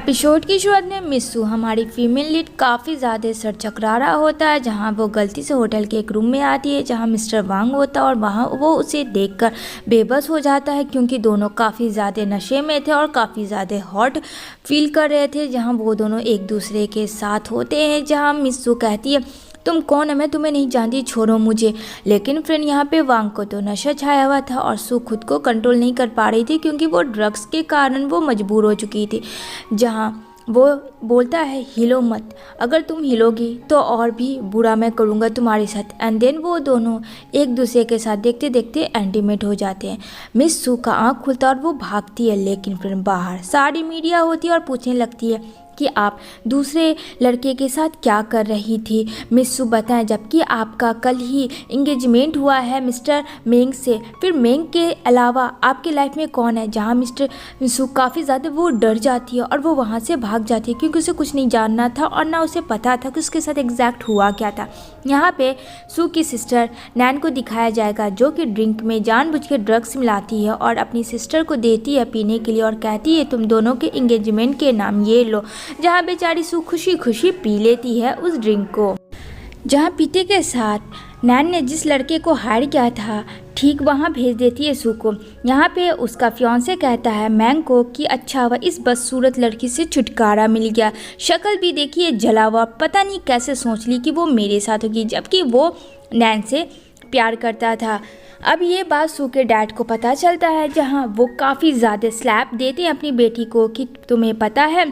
Episode की शुरुआत में मिस्सू हमारी फीमेल लीड काफ़ी ज़्यादा सर चकरा रहा होता है, जहां वो गलती से होटल के एक रूम में आती है जहां मिस्टर वांग होता है और वहां वो उसे देखकर बेबस हो जाता है क्योंकि दोनों काफ़ी ज़्यादा नशे में थे और काफ़ी ज़्यादा हॉट फील कर रहे थे। जहां वो दोनों एक दूसरे के साथ होते हैं, जहां मिस्सू कहती है तुम कौन है, मैं तुम्हें नहीं जानती, छोड़ो मुझे। लेकिन फ्रेंड यहाँ पे वांग को तो नशा छाया हुआ था और सू खुद को कंट्रोल नहीं कर पा रही थी क्योंकि वो ड्रग्स के कारण वो मजबूर हो चुकी थी। जहाँ वो बोलता है हिलो मत, अगर तुम हिलोगी तो और भी बुरा मैं करूँगा तुम्हारे साथ। एंड देन वो दोनों एक दूसरे के साथ देखते देखते इंटीमेट हो जाते हैं। मिस सू का आँख खुलता और वो भागती है, लेकिन फिर बाहर सारी मीडिया होती है और पूछने लगती है कि आप दूसरे लड़के के साथ क्या कर रही थी मिस्सू, बताएं, जबकि आपका कल ही इंगेजमेंट हुआ है मिस्टर मेंग से। फिर मेंग के अलावा आपके लाइफ में कौन है? जहां मिस्टर मिस्सू काफ़ी ज़्यादा वो डर जाती है और वो वहां से भाग जाती है क्योंकि उसे कुछ नहीं जानना था और ना उसे पता था कि उसके साथ एग्जैक्ट हुआ क्या था। यहाँ पे सू की सिस्टर नैन को दिखाया जाएगा जो कि ड्रिंक में जानबूझ के ड्रग्स मिलाती है और अपनी सिस्टर को देती है पीने के लिए और कहती है तुम दोनों के इंगेजमेंट के नाम ये लो। जहाँ बेचारी सू खुशी खुशी पी लेती है उस ड्रिंक को। जहाँ पीते के साथ नैन ने जिस लड़के को हायर किया था ठीक वहाँ भेज देती है सू को। यहाँ पे उसका फियांसे कहता है मैंग को कि अच्छा हुआ इस बदसूरत लड़की से छुटकारा मिल गया, शक्ल भी देखिए जला हुआ, पता नहीं कैसे सोच ली कि वो मेरे साथ होगी, जबकि वो नैन से प्यार करता था। अब ये बात सू के डैड को पता चलता है, जहाँ वो काफ़ी ज़्यादा स्लैप देते हैं अपनी बेटी को कि तुम्हें पता है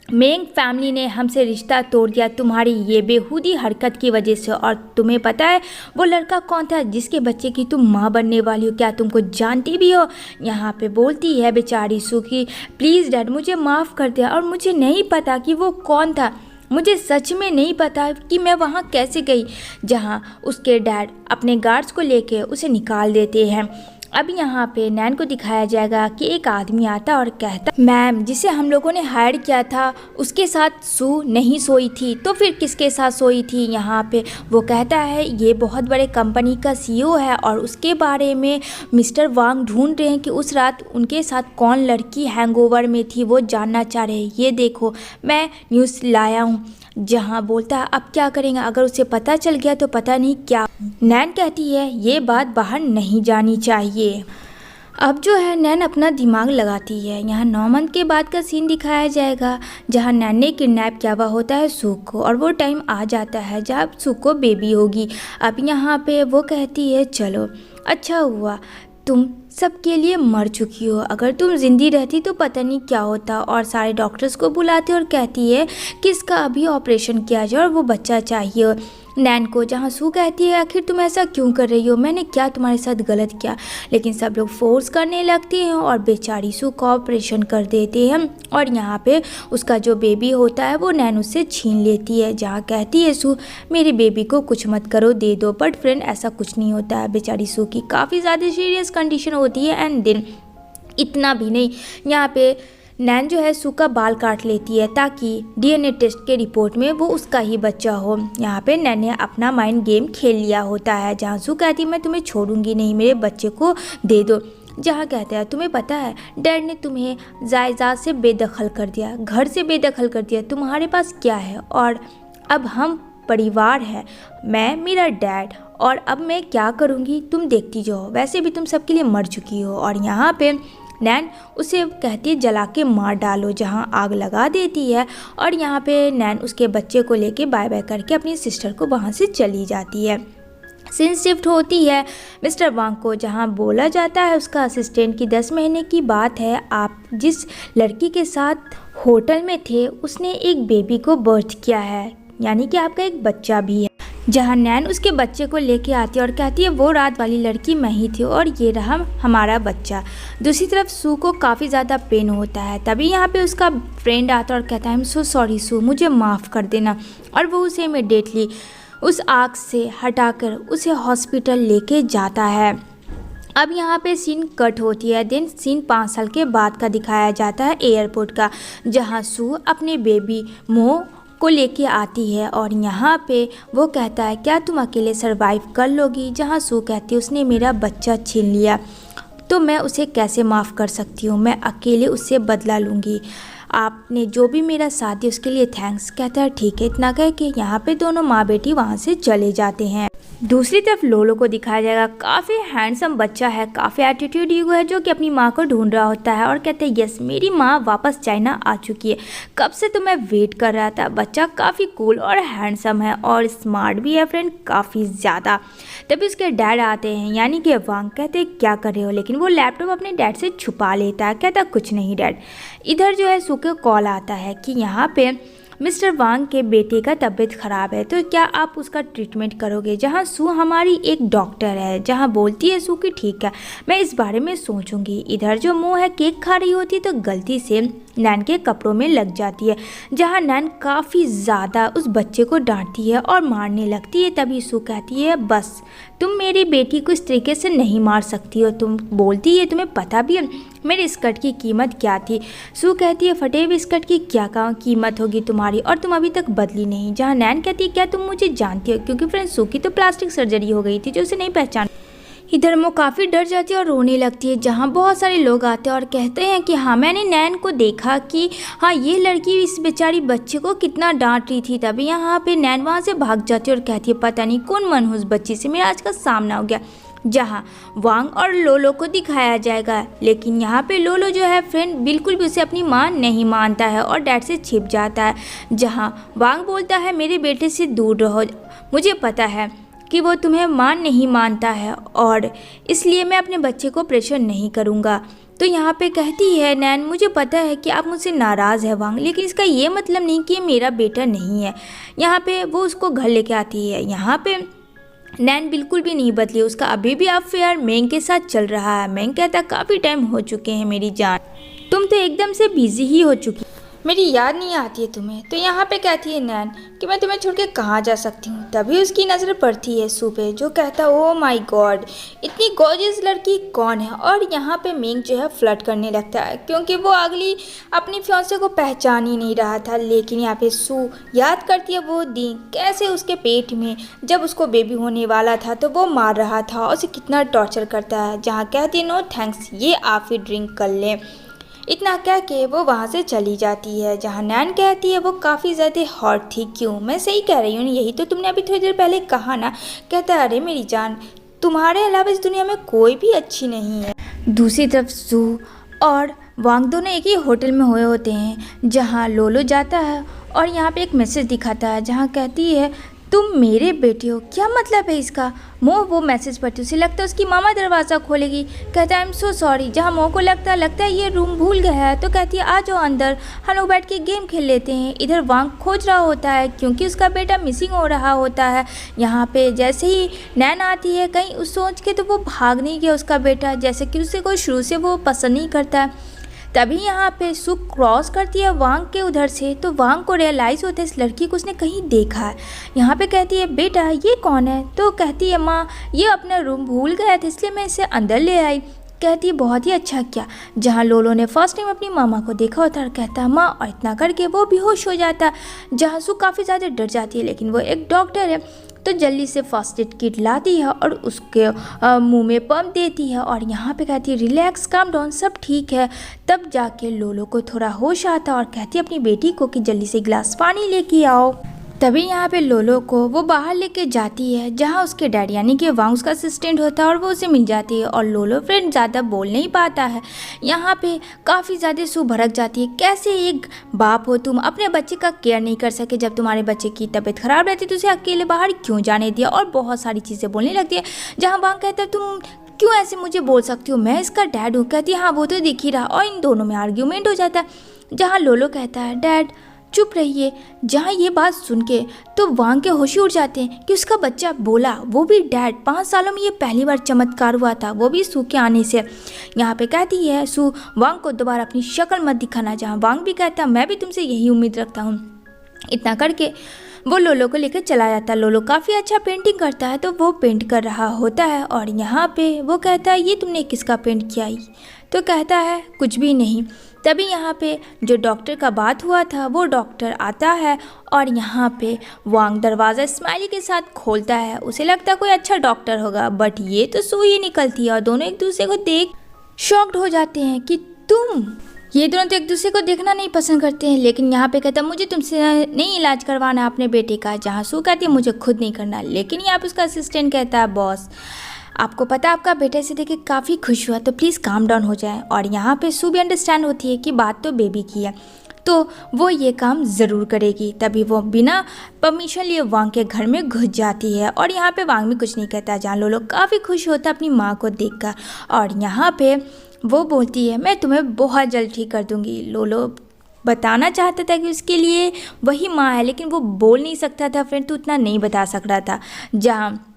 मेंग फैमिली ने हमसे रिश्ता तोड़ दिया तुम्हारी ये बेहूदी हरकत की वजह से, और तुम्हें पता है वो लड़का कौन था जिसके बच्चे की तुम माँ बनने वाली हो, क्या तुमको जानती भी हो? यहाँ पे बोलती है बेचारी सू की प्लीज़ डैड मुझे माफ़ कर दिया और मुझे नहीं पता कि वो कौन था, मुझे सच में नहीं पता कि मैं वहाँ कैसे गई। जहाँ उसके डैड अपने गार्ड्स को लेके उसे निकाल देते हैं। अब यहाँ पे नैन को दिखाया जाएगा कि एक आदमी आता और कहता मैम जिसे हम लोगों ने हायर किया था उसके साथ सू नहीं सोई थी, तो फिर किसके साथ सोई थी? यहाँ पे वो कहता है ये बहुत बड़े कंपनी का सीईओ है और उसके बारे में मिस्टर वांग ढूंढ रहे हैं कि उस रात उनके साथ कौन लड़की हैंगओवर में थी, वो जानना चाह रहे हैं। ये देखो मैं न्यूज़ लाया हूँ। जहाँ बोलता है अब क्या करेंगे, अगर उसे पता चल गया तो पता नहीं क्या। नैन कहती है ये बात बाहर नहीं जानी चाहिए। अब जो है नैन अपना दिमाग लगाती है। यहाँ 9 मंथ के बाद का सीन दिखाया जाएगा जहाँ नैन ने किडनैप किया हुआ होता है सू को और वो टाइम आ जाता है जब सू को बेबी होगी। अब यहाँ पे वो कहती है चलो अच्छा हुआ तुम सबके लिए मर चुकी हो, अगर तुम जिंदी रहती तो पता नहीं क्या होता, और सारे डॉक्टर्स को बुलाते और कहती है कि इसका अभी ऑपरेशन किया जाए और वो बच्चा चाहिए नैन को। जहाँ सू कहती है आखिर तुम ऐसा क्यों कर रही हो, मैंने क्या तुम्हारे साथ गलत किया? लेकिन सब लोग फोर्स करने लगते हैं और बेचारी सू का ऑपरेशन कर देते हैं और यहाँ पे उसका जो बेबी होता है वो नैन उससे छीन लेती है। जहाँ कहती है सू मेरे बेबी को कुछ मत करो दे दो, बट फ्रेंड ऐसा कुछ नहीं होता है। बेचारी सू की काफ़ी ज़्यादा सीरियस कंडीशन होती है। एंड देन इतना भी नहीं, यहाँ पे नैन जो है सू का बाल काट लेती है ताकि डीएनए टेस्ट के रिपोर्ट में वो उसका ही बच्चा हो। यहाँ पे नैन ने अपना माइंड गेम खेल लिया होता है। जहाँ सू कहती है मैं तुम्हें छोड़ूंगी नहीं, मेरे बच्चे को दे दो। जहाँ कहते हैं तुम्हें पता है डैड ने तुम्हें जायदाद से बेदखल कर दिया, घर से बेदखल कर दिया, तुम्हारे पास क्या है? और अब हम परिवार है, मैं मेरा डैड, और अब मैं क्या करूँगी तुम देखती जाओ, वैसे भी तुम सबके लिए मर चुकी हो। और यहाँ पे नैन उसे कहती है जला के मार डालो, जहाँ आग लगा देती है और यहाँ पे नैन उसके बच्चे को लेके बाय बाय करके अपनी सिस्टर को वहाँ से चली जाती है। सीन शिफ्ट होती है मिस्टर वांग को, जहाँ बोला जाता है उसका असिस्टेंट की 10 महीने की बात है, आप जिस लड़की के साथ होटल में थे उसने एक बेबी को बर्थ किया है, यानी कि आपका एक बच्चा भी है। जहाँ नैन उसके बच्चे को लेके आती है और कहती है वो रात वाली लड़की मैं ही थी और ये रहा हमारा बच्चा। दूसरी तरफ सू को काफ़ी ज़्यादा पेन होता है। तभी यहाँ पे उसका फ्रेंड आता और कहता है आई एम सो सॉरी सू, मुझे माफ़ कर देना, और वो उसे इमीडिएटली उस आग से हटाकर उसे हॉस्पिटल लेके जाता है। अब यहाँ पे सीन कट होती है। देन सीन 5 साल के बाद का दिखाया जाता है एयरपोर्ट का, जहाँ सू अपने बेबी मो को लेके आती है और यहाँ पे वो कहता है क्या तुम अकेले सरवाइव कर लोगी? जहाँ सू कहती है उसने मेरा बच्चा छीन लिया तो मैं उसे कैसे माफ़ कर सकती हूँ, मैं अकेले उससे बदला लूँगी। आपने जो भी मेरा साथ दिया उसके लिए थैंक्स। कहता है ठीक है। इतना कह के यहाँ पे दोनों माँ बेटी वहाँ से चले जाते हैं। दूसरी तरफ लोलो को दिखाया जाएगा, काफ़ी हैंडसम बच्चा है, काफ़ी एटीट्यूड ईगो है, जो कि अपनी माँ को ढूंढ रहा होता है और कहते हैं यस मेरी माँ वापस चाइना आ चुकी है, कब से तो मैं वेट कर रहा था। बच्चा काफ़ी कूल और हैंडसम है और स्मार्ट भी है फ्रेंड, काफ़ी ज़्यादा। तभी उसके डैड आते हैं यानी कि वांग। कहते हैं क्या कर रहे हो, लेकिन वो लैपटॉप अपने डैड से छुपा लेता है। कहता कुछ नहीं डैड। इधर जो है सू को कॉल आता है कि यहाँ पे मिस्टर वांग के बेटे का तबीयत ख़राब है, तो क्या आप उसका ट्रीटमेंट करोगे। जहाँ सू हमारी एक डॉक्टर है, जहाँ बोलती है सू कि ठीक है मैं इस बारे में सोचूंगी। इधर जो मुँह है केक खा रही होती है तो गलती से नैन के कपड़ों में लग जाती है, जहाँ नैन काफ़ी ज़्यादा उस बच्चे को डांटती है और मारने लगती है। तभी सू कहती है बस तुम मेरी बेटी को इस तरीके से नहीं मार सकती हो। तुम बोलती है तुम्हें पता भी है मेरे स्कर्ट की कीमत क्या थी। सू कहती है फटे हुए स्कर्ट की क्या कीमत होगी तुम्हारी, और तुम अभी तक बदली नहीं। जहाँ नैन कहती है क्या तुम मुझे जानती हो, क्योंकि फ्रेंड सू की तो प्लास्टिक सर्जरी हो गई थी जो उसे नहीं पहचान। इधर वो काफ़ी डर जाती है और रोने लगती है, जहाँ बहुत सारे लोग आते हैं और कहते हैं कि हाँ मैंने नैन को देखा कि हाँ ये लड़की इस बेचारी बच्चे को कितना डांट रही थी। तभी यहाँ पे नैन वहाँ से भाग जाती है और कहती है पता नहीं कौन मनहूस बच्ची से मेरा आज का सामना हो गया। जहाँ वांग और लोलो को दिखाया जाएगा, लेकिन यहाँ पे लोलो जो है फ्रेंड बिल्कुल भी उसे अपनी माँ नहीं मानता है और डैड से छिप जाता है। जहाँ वांग बोलता है मेरे बेटे से दूर रहो, मुझे पता है कि वो तुम्हें माँ नहीं मानता है और इसलिए मैं अपने बच्चे को प्रेशर नहीं करूँगा। तो यहाँ पे कहती है नैन मुझे पता है कि आप मुझसे नाराज़ है वांग, लेकिन इसका ये मतलब नहीं कि मेरा बेटा नहीं है। यहाँ पे वो उसको घर लेके आती है। यहाँ पे नैन बिल्कुल भी नहीं बदली, उसका अभी भी अफेयर मेंग के साथ चल रहा है। मेंग कहता काफ़ी टाइम हो चुके हैं मेरी जान, तुम तो एकदम से बिजी ही हो चुकी, मेरी याद नहीं आती है तुम्हें। तो यहाँ पे कहती है नैन कि मैं तुम्हें छोड़ के कहाँ जा सकती हूँ। तभी उसकी नज़र पड़ती है सू पे, जो कहता ओ माय गॉड इतनी गॉर्जियस लड़की कौन है। और यहाँ पे मेंग जो है फ्लर्ट करने लगता है, क्योंकि वो अगली अपनी फियांसे को पहचान ही नहीं रहा था। लेकिन यहाँ पे सू याद करती है वो दिन कैसे उसके पेट में जब उसको बेबी होने वाला था तो वो मार रहा था और उसे कितना टॉर्चर करता है। जहाँ कहती है नो थैंक्स ये आप ही ड्रिंक कर लें। इतना कह के वो वहाँ से चली जाती है। जहाँ नैन कहती है वो काफ़ी ज़्यादा हॉट थी। क्यों, मैं सही कह रही हूँ, यही तो तुमने अभी थोड़ी देर पहले कहा ना। कहता है अरे मेरी जान तुम्हारे अलावा इस दुनिया में कोई भी अच्छी नहीं है। दूसरी तरफ सू और वांग दोनों एक ही होटल में हुए होते हैं, जहाँ लोलो जाता है और यहाँ पे एक मैसेज दिखाता है जहाँ कहती है तुम मेरे बेटे हो। क्या मतलब है इसका। वो मैसेज पढ़ती उसे लगता है उसकी मामा दरवाज़ा खोलेगी। कहता है आई एम सो सॉरी। जहाँ मोह को लगता है ये रूम भूल गया है, तो कहती है आ जाओ अंदर हम लोग बैठ के गेम खेल लेते हैं। इधर वांग खोज रहा होता है क्योंकि उसका बेटा मिसिंग हो रहा होता है। यहाँ पे जैसे ही नैन आती है कहीं उस सोच के तो वो भाग नहीं गया उसका बेटा, जैसे कि उसे कोई शुरू से वो पसंद नहीं करता है। तभी यहाँ पे सू क्रॉस करती है वांग के उधर से, तो वांग को रियलाइज़ होता है इस लड़की को उसने कहीं देखा है। यहाँ पे कहती है बेटा ये कौन है, तो कहती है माँ ये अपना रूम भूल गया था इसलिए मैं इसे अंदर ले आई। कहती है बहुत ही अच्छा किया। जहाँ लोलो ने फर्स्ट टाइम अपनी मामा को देखा होता है, कहता है माँ, और इतना करके वो बेहोश हो जाता है। जहाँ सू काफ़ी ज़्यादा डर जाती है, लेकिन वो एक डॉक्टर है तो जल्दी से फर्स्ट एड किट लाती है और उसके मुंह में पंप देती है और यहाँ पे कहती है रिलैक्स काम डाउन सब ठीक है। तब जाके लोलो को थोड़ा होश आता है और कहती है अपनी बेटी को कि जल्दी से गिलास पानी लेके आओ। तभी यहाँ पे लोलो को वो बाहर लेके जाती है जहाँ उसके डैड यानी कि वांग उसका असिस्टेंट होता है और वो उसे मिल जाती है। और लोलो फ्रेंड ज़्यादा बोल नहीं पाता है। यहाँ पे काफ़ी ज़्यादा सू भड़क जाती है, कैसे एक बाप हो तुम अपने बच्चे का केयर नहीं कर सके, जब तुम्हारे बच्चे की तबीयत ख़राब रहती तो उसे अकेले बाहर क्यों जाने दिया। और बहुत सारी चीज़ें बोलने लगती है। जहाँ वांग कहता है तुम क्यों ऐसे मुझे बोल सकती हो, मैं इसका डैड हूँ। कहती है हाँ वो तो दिख ही रहा। और इन दोनों में आर्ग्यूमेंट हो जाता है जहाँ लोलो कहता है डैड चुप रहिए। जहाँ ये बात सुन के तो वांग के होश उड़ जाते हैं कि उसका बच्चा बोला, वो भी डैड। 5 सालों में ये पहली बार चमत्कार हुआ था, वो भी सू के आने से। यहाँ पे कहती है सू वांग को दोबारा अपनी शक्ल मत दिखाना। जहाँ वांग भी कहता मैं भी तुमसे यही उम्मीद रखता हूँ। इतना करके वो लोलो को लेकर चला जाता है। लोलो काफ़ी अच्छा पेंटिंग करता है तो वो पेंट कर रहा होता है और यहाँ पे वो कहता है ये तुमने किसका पेंट किया ही, तो कहता है कुछ भी नहीं। तभी यहाँ पे जो डॉक्टर का बात हुआ था वो डॉक्टर आता है और यहाँ पे वांग दरवाज़ा स्माइली के साथ खोलता है। उसे लगता है कोई अच्छा डॉक्टर होगा, बट ये तो सू ही निकलती है और दोनों एक दूसरे को देख शॉक्ड हो जाते हैं कि तुम ये दोनों तो एक दूसरे को देखना नहीं पसंद करते हैं, लेकिन यहाँ पे कहता है मुझे तुमसे नहीं इलाज करवाना अपने बेटे का। जहाँ सू कहती है मुझे खुद नहीं करना, लेकिन यहाँ पे उसका असिस्टेंट कहता है बॉस आपको पता है आपका बेटा इसे देख के काफ़ी खुश हुआ, तो प्लीज़ काम डाउन हो जाए। और यहाँ पे सू भी अंडरस्टैंड होती है कि बात तो बेबी की है, तो वो ये काम ज़रूर करेगी। तभी वो बिना परमिशन लिए वांग के घर में घुस जाती है और यहाँ पे वांग भी कुछ नहीं कहता। जहाँ लोलो काफ़ी खुश होता है अपनी माँ को देखकर, और यहाँ पे वो बोलती है मैं तुम्हें बहुत जल्द ठीक कर दूँगी। लोलो बताना चाहता था कि उसके लिए वही माँ है, लेकिन वो बोल नहीं सकता था, फ्रेंड तो उतना नहीं बता सक रहा था। जहाँ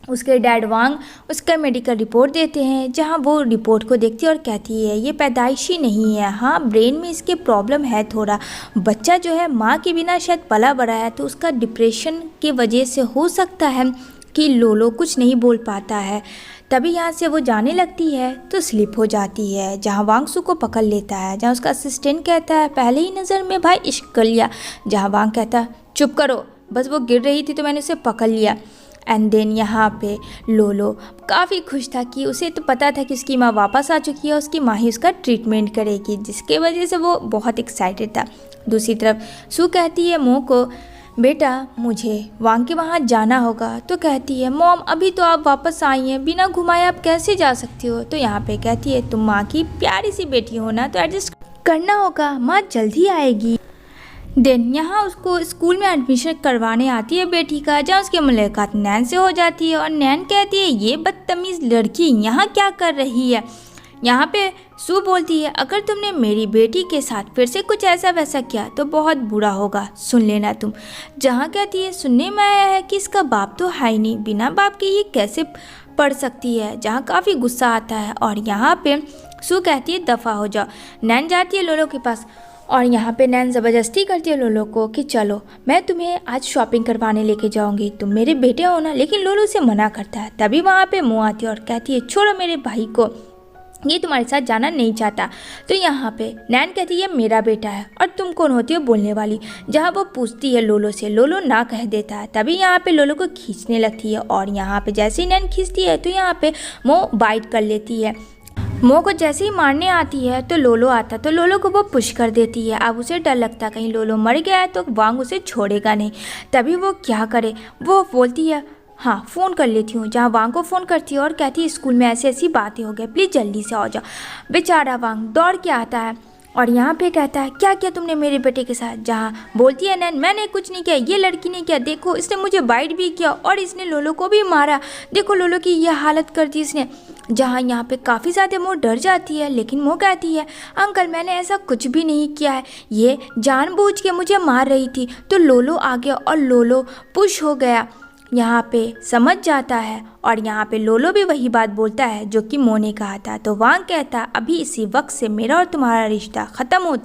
उसके डैड वांग उसका मेडिकल रिपोर्ट देते हैं, जहां वो रिपोर्ट को देखती है और कहती है ये पैदाइशी नहीं है, हाँ ब्रेन में इसके प्रॉब्लम है थोड़ा। बच्चा जो है माँ के बिना शायद पला बड़ा है, तो उसका डिप्रेशन की वजह से हो सकता है कि लोलो कुछ नहीं बोल पाता है। तभी यहाँ से वो जाने लगती है तो स्लिप हो जाती है, जहाँ वांग सू को पकड़ लेता है। जहाँ उसका असिस्टेंट कहता है पहले ही नज़र में भाई इश्क कर लिया। जहाँ वांग कहता है चुप करो, बस वो गिर रही थी तो मैंने उसे पकड़ लिया। एंड देन यहाँ पे लोलो काफ़ी खुश था कि उसे तो पता था कि उसकी माँ वापस आ चुकी है, उसकी माँ ही उसका ट्रीटमेंट करेगी, जिसके वजह से वो बहुत एक्साइटेड था। दूसरी तरफ सू कहती है मो को बेटा मुझे वांग के वहाँ जाना होगा, तो कहती है मॉम अभी तो आप वापस आई हैं, बिना घुमाए आप कैसे जा सकती हो। तो यहाँ पे कहती है तुम माँ की प्यारी सी बेटी हो ना, तो एडजस्ट करना होगा, माँ जल्दी आएगी। देन यहाँ उसको स्कूल में एडमिशन करवाने आती है बेटी का, जहाँ उसकी मुलाकात नैन से हो जाती है और नैन कहती है ये बदतमीज़ लड़की यहाँ क्या कर रही है। यहाँ पे सू बोलती है अगर तुमने मेरी बेटी के साथ फिर से कुछ ऐसा वैसा किया तो बहुत बुरा होगा, सुन लेना तुम। जहाँ कहती है सुनने में आया है कि इसका बाप तो है ही नहीं, बिना बाप के ये कैसे पढ़ सकती है। जहाँ काफ़ी गुस्सा आता है और यहाँ पे सू कहती है दफ़ा हो जाओ। नैन जाती है लोलो के पास और यहाँ पे नैन ज़बरदस्ती करती है लोलो को कि चलो मैं तुम्हें आज शॉपिंग करवाने लेके जाऊँगी, तुम मेरे बेटे हो ना। लेकिन लोलो उसे मना करता है। तभी वहाँ पे मो आती है और कहती है छोड़ो मेरे भाई को, ये तुम्हारे साथ जाना नहीं चाहता। तो यहाँ पे नैन कहती है मेरा बेटा है और तुम कौन होती हो बोलने वाली। जहाँ वो पूछती है लोलो से, लोलो ना कह देता है। तभी यहाँ पे लोलो को खींचने लगती है और यहाँ पे जैसे ही नैन खींचती है तो यहाँ पे मो बाइट कर लेती है। मो को जैसे ही मारने आती है तो लोलो आता, तो लोलो को वो पुश कर देती है। अब उसे डर लगता कहीं लोलो मर गया है तो वांग उसे छोड़ेगा नहीं। तभी वो क्या करे, वो बोलती है हाँ फ़ोन कर लेती हूँ। जहाँ वांग को फ़ोन करती है और कहती है स्कूल में ऐसी ऐसी बातें हो गई, प्लीज़ जल्दी से आ जाओ। बेचारा वांग दौड़ के आता है और यहाँ पे कहता है क्या किया तुमने मेरे बेटे के साथ। जहाँ बोलती है नैन मैंने कुछ नहीं किया, ये लड़की ने किया, देखो इसने मुझे बाइट भी किया और इसने लोलो को भी मारा, देखो लोलो की यह हालत कर दी इसने। जहाँ यहाँ पे काफ़ी ज़्यादा मो डर जाती है, लेकिन मो कहती है अंकल मैंने ऐसा कुछ भी नहीं किया है, ये जानबूझ के मुझे मार रही थी। तो लोलो आ गया और लोलो पुश हो गया, यहाँ पे समझ जाता है और यहाँ पे लोलो भी वही बात बोलता है जो कि मो ने कहा था। तो वांग कहता अभी इसी वक्त से मेरा और तुम्हारा रिश्ता ख़त्म हो,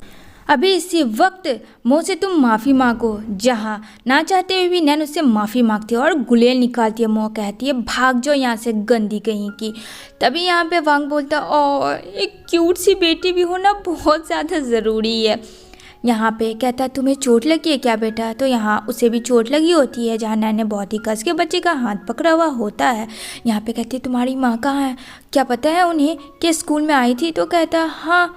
अभी इसी वक्त मो से तुम माफ़ी मांगो। जहाँ ना चाहते हुए भी नैन उससे माफ़ी मांगती है और गुलेल निकालती है। मो कहती है भाग जाओ यहाँ से गंदी कहीं की। तभी यहाँ पे वांग बोलता और एक क्यूट सी बेटी भी होना बहुत ज़्यादा ज़रूरी है। यहाँ पे कहता है तुम्हें चोट लगी है क्या बेटा। तो यहाँ उसे भी चोट लगी होती है। जहाँ नैन ने बहुत ही कस के बच्चे का हाथ पकड़ा हुआ होता है। यहाँ पे कहती है तुम्हारी माँ कहाँ है, क्या पता है उन्हें कि स्कूल में आई थी। तो कहता हाँ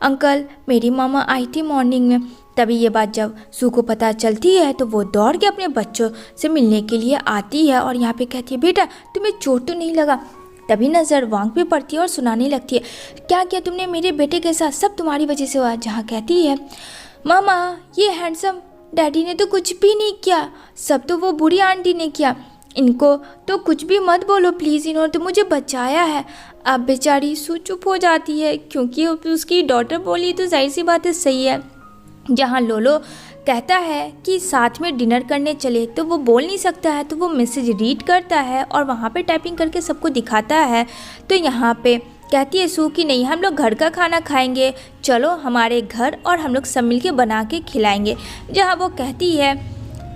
अंकल मेरी मामा आई थी मॉर्निंग में। तभी ये बात जब सू को पता चलती है तो वो दौड़ के अपने बच्चों से मिलने के लिए आती है और यहाँ पे कहती है बेटा तुम्हें चोट तो नहीं लगा। तभी नज़र वांग पे पड़ती है और सुनाने लगती है क्या किया तुमने मेरे बेटे के साथ, सब तुम्हारी वजह से हुआ। जहाँ कहती है मामा ये हैंडसम डैडी ने तो कुछ भी नहीं किया, सब तो वो बुरी आंटी ने किया, इनको तो कुछ भी मत बोलो प्लीज़, इन्होंने तो मुझे बचाया है। अब बेचारी सू चुप हो जाती है क्योंकि उसकी डॉटर बोली तो जाहिर सी बात है सही है। जहाँ लोलो कहता है कि साथ में डिनर करने चले तो वो बोल नहीं सकता है, तो वो मैसेज रीड करता है और वहाँ पे टाइपिंग करके सबको दिखाता है। तो यहाँ पे कहती है सू कि नहीं हम लोग घर का खाना खाएंगे, चलो हमारे घर और हम लोग सब मिल के बना के खिलाएंगे। जहाँ वो कहती है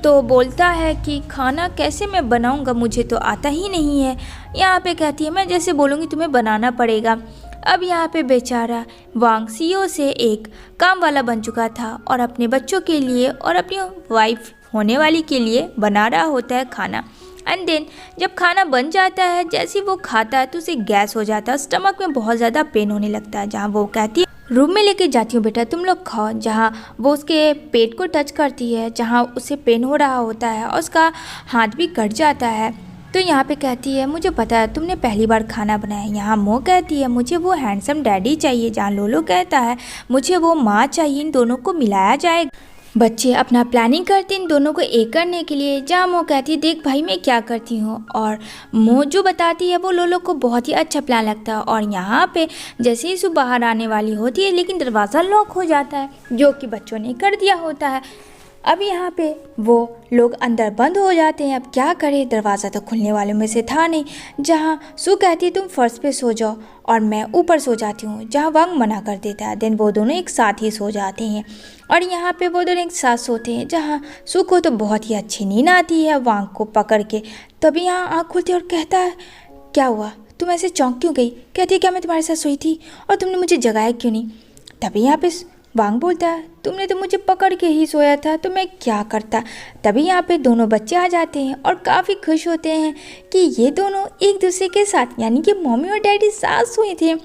तो बोलता है कि खाना कैसे मैं बनाऊंगा, मुझे तो आता ही नहीं है। यहाँ पे कहती है मैं जैसे बोलूँगी तुम्हें बनाना पड़ेगा। अब यहाँ पे बेचारा वांग सीईओ से एक काम वाला बन चुका था और अपने बच्चों के लिए और अपनी वाइफ होने वाली के लिए बना रहा होता है खाना। एंड देन जब खाना बन जाता है, जैसे वो खाता है तो उसे गैस हो जाता है, स्टमक में बहुत ज़्यादा पेन होने लगता है। जहाँ वो कहती है रूम में लेके जाती हूँ बेटा, तुम लोग खाओ। जहाँ वो उसके पेट को टच करती है, जहाँ उसे पेन हो रहा होता है और उसका हाथ भी कट जाता है। तो यहाँ पे कहती है मुझे पता है तुमने पहली बार खाना बनाया। यहाँ मो कहती है मुझे वो हैंडसम डैडी चाहिए। जहाँ लोलो कहता है मुझे वो माँ चाहिए, इन दोनों को मिलाया जाए। बच्चे अपना प्लानिंग करते हैं इन दोनों को एक करने के लिए। जहाँ मो कहती है देख भाई मैं क्या करती हूँ, और मो जो बताती है वो लोलो को बहुत ही अच्छा प्लान लगता है। और यहाँ पे जैसे ही सु बाहर आने वाली होती है लेकिन दरवाज़ा लॉक हो जाता है, जो कि बच्चों ने कर दिया होता है। अब यहाँ पे वो लोग अंदर बंद हो जाते हैं। अब क्या करें, दरवाज़ा तो खुलने वालों में से था नहीं। जहाँ सु कहती है तुम फर्श पे सो जाओ और मैं ऊपर सो जाती हूँ, जहाँ वांग मना कर देता है। देन वो दोनों एक साथ ही सो जाते हैं और यहाँ पे वो दोनों एक साथ सोते हैं। जहाँ सु को तो बहुत ही अच्छी नींद आती है वांग को पकड़ के। तभी यहाँ आँख खुलती है और कहता है क्या हुआ, तुम ऐसे चौंक क्यों गई? कहती है क्या मैं तुम्हारे साथ सोई थी और तुमने मुझे जगाया क्यों नहीं? तभी यहाँ पे वांग बोलता है तुमने तो मुझे पकड़ के ही सोया था तो मैं क्या करता। तभी यहाँ पे दोनों बच्चे आ जाते हैं और काफ़ी खुश होते हैं कि ये दोनों एक दूसरे के साथ यानी कि मम्मी और डैडी साथ सोए थे।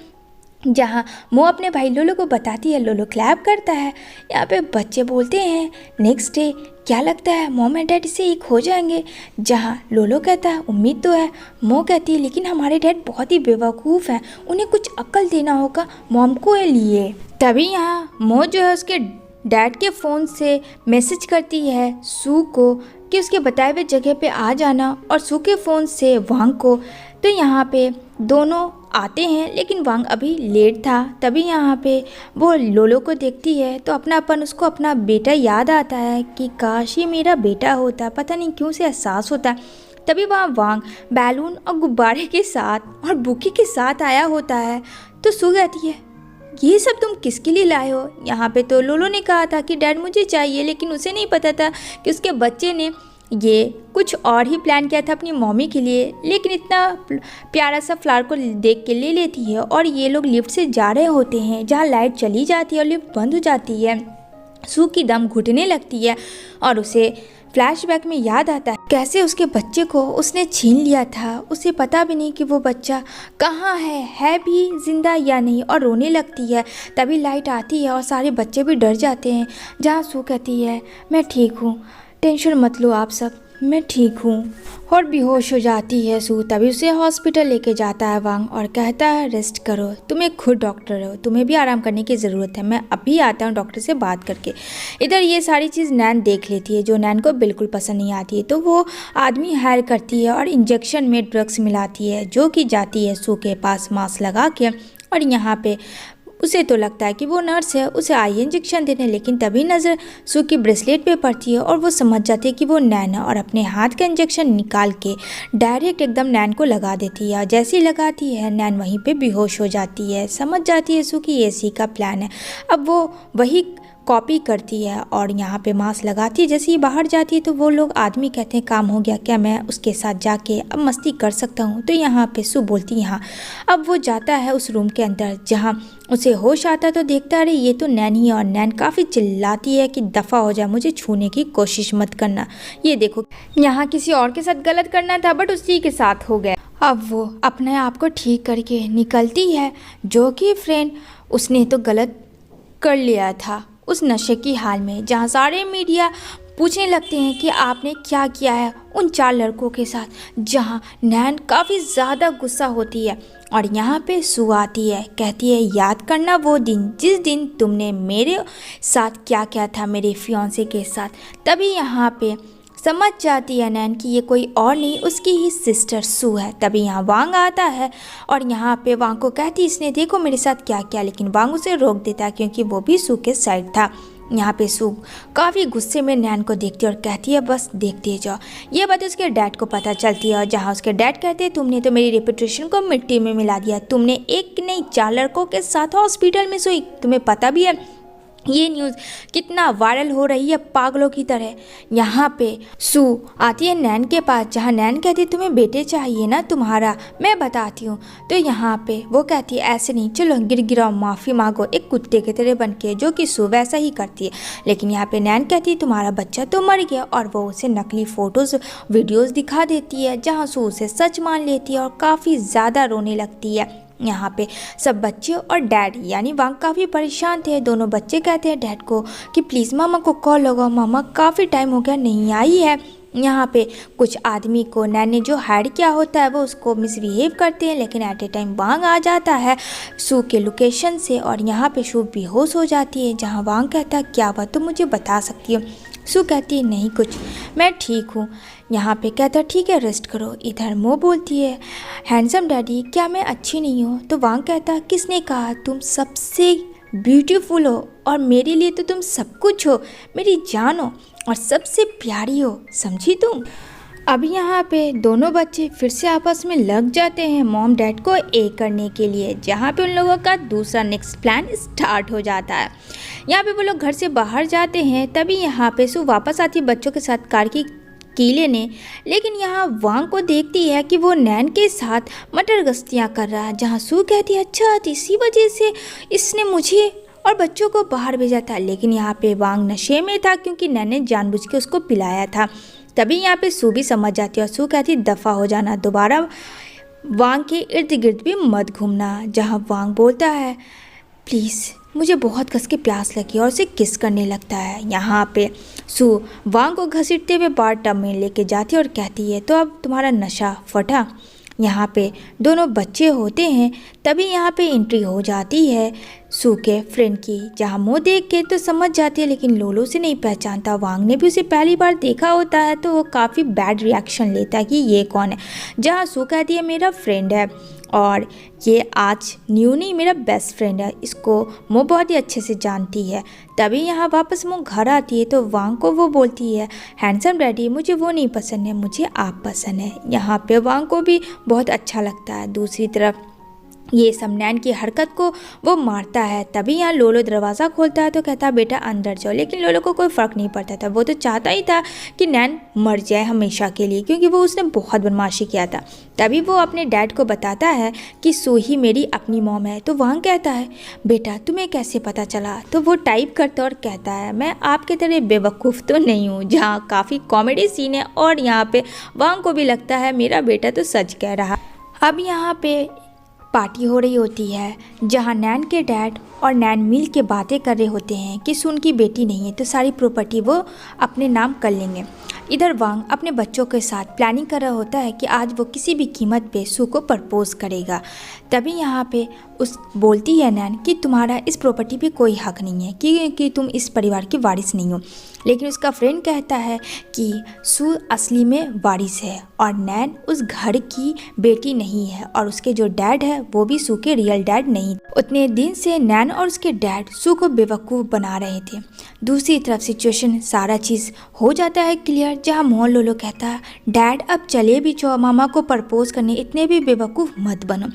जहाँ मो अपने भाई लोलो को बताती है, लोलो क्लैप करता है। यहाँ पे बच्चे बोलते हैं नेक्स्ट डे क्या लगता है मॉम एंड डैड से एक हो जाएंगे। जहाँ लोलो कहता है उम्मीद तो है। मो कहती है लेकिन हमारे डैड बहुत ही बेवकूफ़ हैं, उन्हें कुछ अक्ल देना होगा मॉम को लिए। तभी यहाँ मो जो है उसके डैड के फ़ोन से मैसेज करती है सू को कि उसके बताए हुए जगह पे आ जाना, और सू के फ़ोन से वांग को। तो यहाँ पे दोनों आते हैं लेकिन वांग अभी लेट था। तभी यहाँ पे वो लोलो को देखती है तो अपनापन उसको अपना बेटा याद आता है कि काश ये मेरा बेटा होता। पता नहीं क्यों से एहसास होता है। तभी वहाँ वांग बैलून और गुब्बारे के साथ और बुकी के साथ आया होता है। तो सू कहती है ये सब तुम किसके लिए लाए हो? यहाँ पे तो लोलो ने कहा था कि डैड मुझे चाहिए, लेकिन उसे नहीं पता था कि उसके बच्चे ने ये कुछ और ही प्लान किया था अपनी मम्मी के लिए। लेकिन इतना प्यारा सा फ्लावर को देख के ले लेती है और ये लोग लिफ्ट से जा रहे होते हैं, जहाँ लाइट चली जाती है और लिफ्ट बंद हो जाती है। सू की दम घुटने लगती है और उसे फ्लैशबैक में याद आता है कैसे उसके बच्चे को उसने छीन लिया था। उसे पता भी नहीं कि वो बच्चा कहाँ है भी जिंदा या नहीं, और रोने लगती है। तभी लाइट आती है और सारे बच्चे भी डर जाते हैं। जहाँ सू कहती है मैं ठीक हूँ, टेंशन मत लो आप सब, मैं ठीक हूँ, और बेहोश हो जाती है सू। तभी उसे हॉस्पिटल लेके जाता है वांग और कहता है रेस्ट करो, तुम एक खुद डॉक्टर हो, तुम्हें भी आराम करने की ज़रूरत है, मैं अभी आता हूँ डॉक्टर से बात करके। इधर ये सारी चीज़ नैन देख लेती है जो नैन को बिल्कुल पसंद नहीं आती है। तो वो आदमी हायर करती है और इंजेक्शन में ड्रग्स मिलाती है, जो कि जाती है सू के पास मास्क लगा के। और यहाँ पे उसे तो लगता है कि वो नर्स है, उसे आई इंजेक्शन देने। लेकिन तभी नज़र सू की ब्रेसलेट पे पड़ती है और वो समझ जाती है कि वो नैन है, और अपने हाथ का इंजेक्शन निकाल के डायरेक्ट एकदम नैन को लगा देती है। जैसे ही लगाती है नैन वहीं पे बेहोश हो जाती है। समझ जाती है सू की एसी का प्लान है। अब वो वही कॉपी करती है और यहाँ पे मास्क लगाती है। जैसे ही बाहर जाती है तो वो लोग आदमी कहते हैं काम हो गया क्या, मैं उसके साथ जाके अब मस्ती कर सकता हूँ? तो यहाँ पे सू बोलती है हाँ। अब वो जाता है उस रूम के अंदर, जहाँ उसे होश आता है तो देखता है अरे ये तो नैन ही है। और नैन काफ़ी चिल्लाती है कि दफ़ा हो जाए, मुझे छूने की कोशिश मत करना, ये देखो यहाँ किसी और के साथ गलत करना था बट उसी के साथ हो गया। अब वो अपने आप को ठीक करके निकलती है, जो कि फ्रेंड उसने तो गलत कर लिया था उस नशे की हाल में। जहाँ सारे मीडिया पूछने लगते हैं कि आपने क्या किया है उन 4 लड़कों के साथ। जहाँ नैन काफ़ी ज़्यादा गुस्सा होती है और यहाँ पे सू आती है, कहती है याद करना वो दिन जिस दिन तुमने मेरे साथ क्या किया था मेरे फियांसे के साथ। तभी यहाँ पे समझ जाती है नैन कि ये कोई और नहीं उसकी ही सिस्टर सू है। तभी यहाँ वांग आता है और यहाँ पे वांग को कहती इसने देखो मेरे साथ क्या किया, लेकिन वांग उसे रोक देता है क्योंकि वो भी सू के साइड था। यहाँ पे सू काफ़ी गुस्से में नैन को देखती है और कहती है बस देखते जाओ। ये बात उसके डैड को पता चलती है, जहाँ उसके डैड कहते हैं तुमने तो मेरी रेपुटेशन को मिट्टी में मिला दिया, तुमने एक नहीं 4 लड़कों के साथ हॉस्पिटल में सोई, तुम्हें पता भी है ये न्यूज़ कितना वायरल हो रही है पागलों की तरह। यहाँ पे सू आती है नैन के पास, जहाँ नैन कहती है तुम्हें बेटे चाहिए ना तुम्हारा, मैं बताती हूँ। तो यहाँ पे वो कहती है ऐसे नहीं, चलो गिड़गिड़ाओ माफ़ी मांगो एक कुत्ते की तरह बन के, जो कि सू वैसा ही करती है। लेकिन यहाँ पे नैन कहती है तुम्हारा बच्चा तो मर गया, और वो उसे नकली फ़ोटोज़ वीडियोज़ दिखा देती है, जहाँ सू उसे सच मान लेती है और काफ़ी ज़्यादा रोने लगती है। यहाँ पे सब बच्चे और डैड यानी वांग काफ़ी परेशान थे। दोनों बच्चे कहते हैं डैड को कि प्लीज़ मामा को कॉल लगाओ, मामा काफ़ी टाइम हो गया नहीं आई है। यहाँ पे कुछ आदमी को नैन ने जो हायर किया होता है वो उसको मिसबिहेव करते हैं, लेकिन एट ए टाइम वांग आ जाता है सू के लोकेशन से और यहाँ पे सू बेहोश हो जाती है। जहाँ वांग कहता है क्या बात, तुम मुझे बता सकती हो? सू कहती है नहीं कुछ, मैं ठीक हूँ। यहाँ पे कहता है ठीक है रेस्ट करो। इधर मो बोलती है हैंडसम डैडी क्या मैं अच्छी नहीं हूँ? तो वांग कहता किसने कहा, तुम सबसे ब्यूटीफुल हो और मेरे लिए तो तुम सब कुछ हो, मेरी जान हो और सबसे प्यारी हो, समझी तुम? अब यहाँ पे दोनों बच्चे फिर से आपस में लग जाते हैं मॉम डैड को एक करने के लिए, जहाँ पे उन लोगों का दूसरा नेक्स्ट प्लान स्टार्ट हो जाता है। यहाँ पे वो लोग घर से बाहर जाते हैं, तभी यहाँ पे सू वापस आती है बच्चों के साथ कार की की लेने, लेकिन यहाँ वांग को देखती है कि वो नैन के साथ मटर गश्तियाँ कर रहा है। जहाँ सू कहती है अच्छा इसी वजह से इसने मुझे और बच्चों को बाहर भेजा था, लेकिन यहाँ पे वांग नशे में था क्योंकि नैन ने जानबूझ के उसको पिलाया था। तभी यहाँ पे सू भी समझ जाती है और सू कहती दफ़ा हो जाना, दोबारा वांग के इर्द गिर्द भी मत घूमना। जहाँ वांग बोलता है प्लीज़ मुझे बहुत कस के प्यास लगी और उसे किस करने लगता है। यहाँ पे सू वांग को घसीटते हुए बार टब में लेके जाती है और कहती है तो अब तुम्हारा नशा फटा। यहाँ पे दोनों बच्चे होते हैं, तभी यहाँ पे एंट्री हो जाती है सू के फ्रेंड की। जहाँ मुँह देख के तो समझ जाती है, लेकिन लोलो से नहीं पहचानता। वांग ने भी उसे पहली बार देखा होता है तो वो काफ़ी बैड रिएक्शन लेता है कि ये कौन है। जहाँ सू कहती है मेरा फ्रेंड है और ये आज न्यू नहीं मेरा बेस्ट फ्रेंड है, इसको वो बहुत ही अच्छे से जानती है। तभी यहाँ वापस वो घर आती है तो वांग को वो बोलती है हैंडसम डैडी मुझे वो नहीं पसंद है, मुझे आप पसंद है। यहाँ पे वांग को भी बहुत अच्छा लगता है। दूसरी तरफ ये सब नैन की हरकत को वो मारता है। तभी यहाँ लोलो दरवाज़ा खोलता है तो कहता है बेटा अंदर जाओ, लेकिन लोलो को कोई फ़र्क नहीं पड़ता था। वो तो चाहता ही था कि नैन मर जाए हमेशा के लिए, क्योंकि वो उसने बहुत बदमाशी किया था। तभी वो अपने डैड को बताता है कि सू ही मेरी अपनी मॉम है। तो वांग कहता है बेटा तुम्हें कैसे पता चला? तो वो टाइप करता और कहता है मैं आपके तरह बेवकूफ़ तो नहीं हूँ। जहाँ काफ़ी कॉमेडी सीन है और यहाँ पे वांग को भी लगता है मेरा बेटा तो सच कह रहा। अब यहाँ पे पार्टी हो रही होती है, जहाँ नैन के डैड और नैन मिल के बातें कर रहे होते हैं कि सू उनकी बेटी नहीं है तो सारी प्रॉपर्टी वो अपने नाम कर लेंगे। इधर वांग अपने बच्चों के साथ प्लानिंग कर रहा होता है कि आज वो किसी भी कीमत पे सू को प्रपोज करेगा। तभी यहाँ पे उस बोलती है नैन कि तुम्हारा इस प्रॉपर्टी पे कोई हक नहीं है कि तुम इस परिवार की वारिस नहीं हो। लेकिन उसका फ्रेंड कहता है कि सू असली में वारिस है और नैन उस घर की बेटी नहीं है और उसके जो डैड है वो भी सू के रियल डैड नहीं। उतने दिन से नैन और उसके डैड सू को बेवकूफ़ बना रहे थे। दूसरी तरफ सिचुएशन सारा चीज़ हो जाता है क्लियर, जहाँ मोहन लोलो कहता है डैड अब चले भी जाओ मामा को प्रपोज करने, इतने भी बेवकूफ़ मत बनो।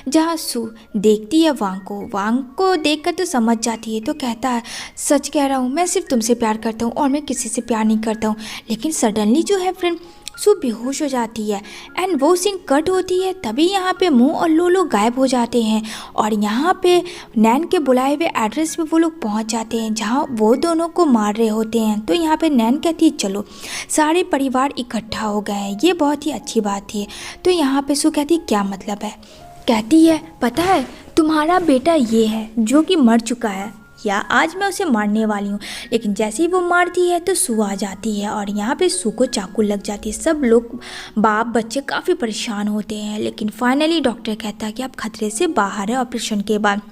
जहाँ सू देखती है वांग को देखकर तो समझ जाती है तो कहता है सच कह रहा हूँ मैं सिर्फ तुमसे प्यार करता हूँ और मैं किसी से प्यार नहीं करता हूँ। लेकिन सडनली जो है फ्रेंड सू बेहोश हो जाती है एंड वो सीन कट होती है। तभी यहाँ पे मुंह और लोलो गायब हो जाते हैं और यहाँ पे नैन के बुलाए हुए एड्रेस पे वो लोग पहुँच जाते हैं, जहाँ वो दोनों को मार रहे होते हैं। तो यहाँ पे नैन कहती है चलो सारे परिवार इकट्ठा हो गए हैं, ये बहुत ही अच्छी बात थी। तो यहाँ पे सू कहती है क्या मतलब है? कहती है पता है तुम्हारा बेटा ये है जो कि मर चुका है, या आज मैं उसे मारने वाली हूँ। लेकिन जैसे ही वो मारती है तो सू आ जाती है और यहाँ पे सू को चाकू लग जाती है। सब लोग बाप बच्चे काफ़ी परेशान होते हैं, लेकिन फाइनली डॉक्टर कहता है कि आप खतरे से बाहर है ऑपरेशन के बाद।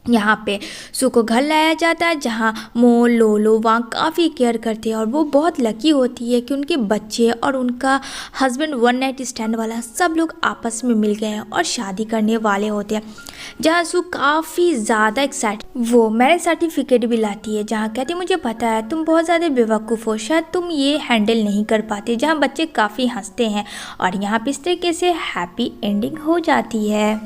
यहाँ पे सू को घर लाया जाता है, जहाँ मो लोलो वांग काफ़ी केयर करते हैं और वो बहुत लकी होती है कि उनके बच्चे और उनका हस्बैंड वन नाइट स्टैंड वाला सब लोग आपस में मिल गए हैं और शादी करने वाले होते हैं। जहाँ सू काफ़ी ज़्यादा एक्साइटेड वो मैरिज सर्टिफिकेट भी लाती है, जहाँ कहती है मुझे पता है तुम बहुत ज़्यादा बेवकूफ़ हो, शायद तुम ये हैंडल नहीं कर पाते। जहाँ बच्चे काफ़ी हंसते हैं और यहाँ पे इस तरीके से हैप्पी एंडिंग हो जाती है।